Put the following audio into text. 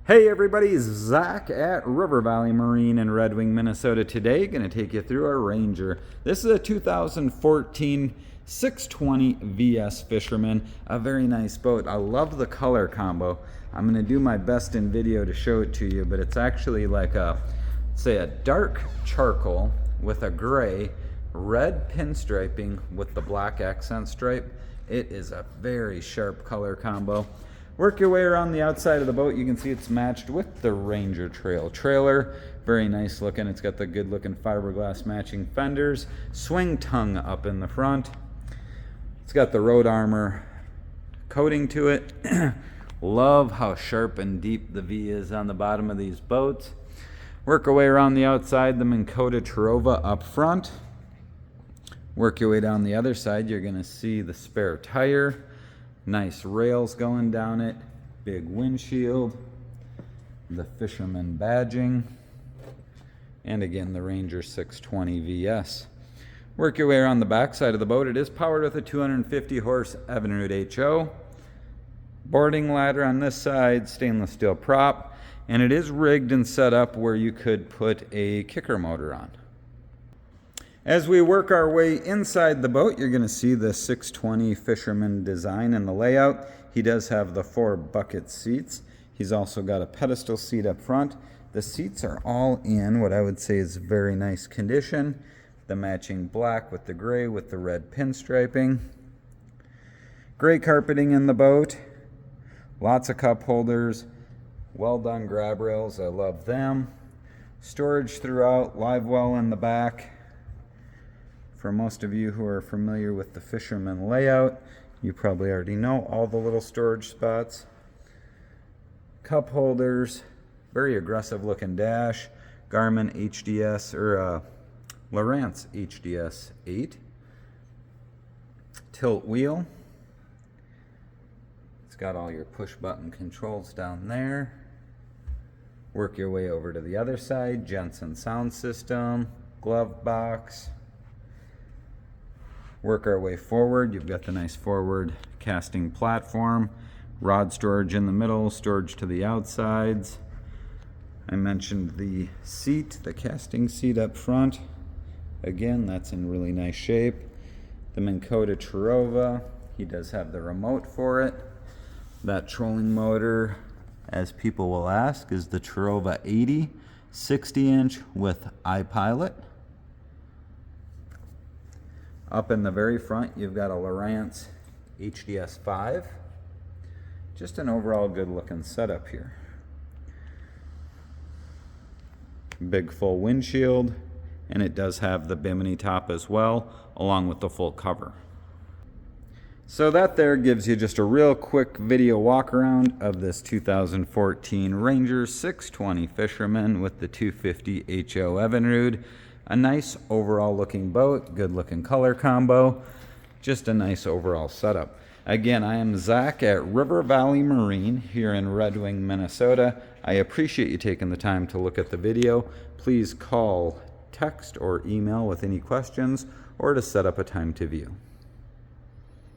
Hey everybody, Zach at River Valley Marine in Red Wing, Minnesota today. Going to take you through our Ranger. This is a 2014 620 VS Fisherman. A very nice boat. I love the color combo. I'm going to do my best in video to show it to you, but it's actually like a, say, a dark charcoal with a gray, red pinstriping with the black accent stripe. It is a very sharp color combo. Work your way around the outside of the boat. You can see it's matched with the Ranger Trail trailer. Very nice looking. It's got the good looking fiberglass matching fenders. Swing tongue up in the front. It's got the road armor coating to it. Love how sharp and deep the V is on the bottom of these boats. Work your way around the outside, the Minn Kota Terrova up front. Work your way down the other side. You're going to see the spare tire. Nice rails going down it, big windshield, the Fisherman badging, and again the Ranger 620 VS. Work your way around the back side of the boat. It is powered with a 250 horse Evinrude HO. Boarding ladder on this side, stainless steel prop, and it is rigged and set up where you could put a kicker motor on. As we work our way inside the boat, you're going to see the 620 Fisherman design and the layout. He does have the 4 bucket seats. He's also got a pedestal seat up front. The seats are all in what I would say is very nice condition. The matching black with the gray with the red pinstriping. Great carpeting in the boat. Lots of cup holders. Well done grab rails. I love them. Storage throughout. Live well in the back. For most of you who are familiar with the Fisherman layout, you probably already know all the little storage spots. Cup holders, very aggressive looking dash, Garmin HDS or Lowrance HDS 8. Tilt wheel. It's got all your push button controls down there. Work your way over to the other side, Jensen sound system, glove box. Work our way forward. You've got the nice forward casting platform, rod storage in the middle, storage to the outsides. I mentioned the seat, the casting seat up front. Again, that's in really nice shape. The Minn Kota Terrova, he does have the remote for it. That trolling motor, as people will ask, is the Terrova 80, 60-inch with iPilot. Up in the very front, you've got a Lowrance HDS 5. Just an overall good looking setup here. Big full windshield, and it does have the Bimini top as well, along with the full cover. So that there gives you just a real quick video walk around of this 2014 Ranger 620 Fisherman with the 250 HO Evinrude. A nice overall looking boat, good looking color combo, just a nice overall setup. Again, I am Zach at River Valley Marine here in Red Wing, Minnesota. I appreciate you taking the time to look at the video. Please call, text, or email with any questions or to set up a time to view.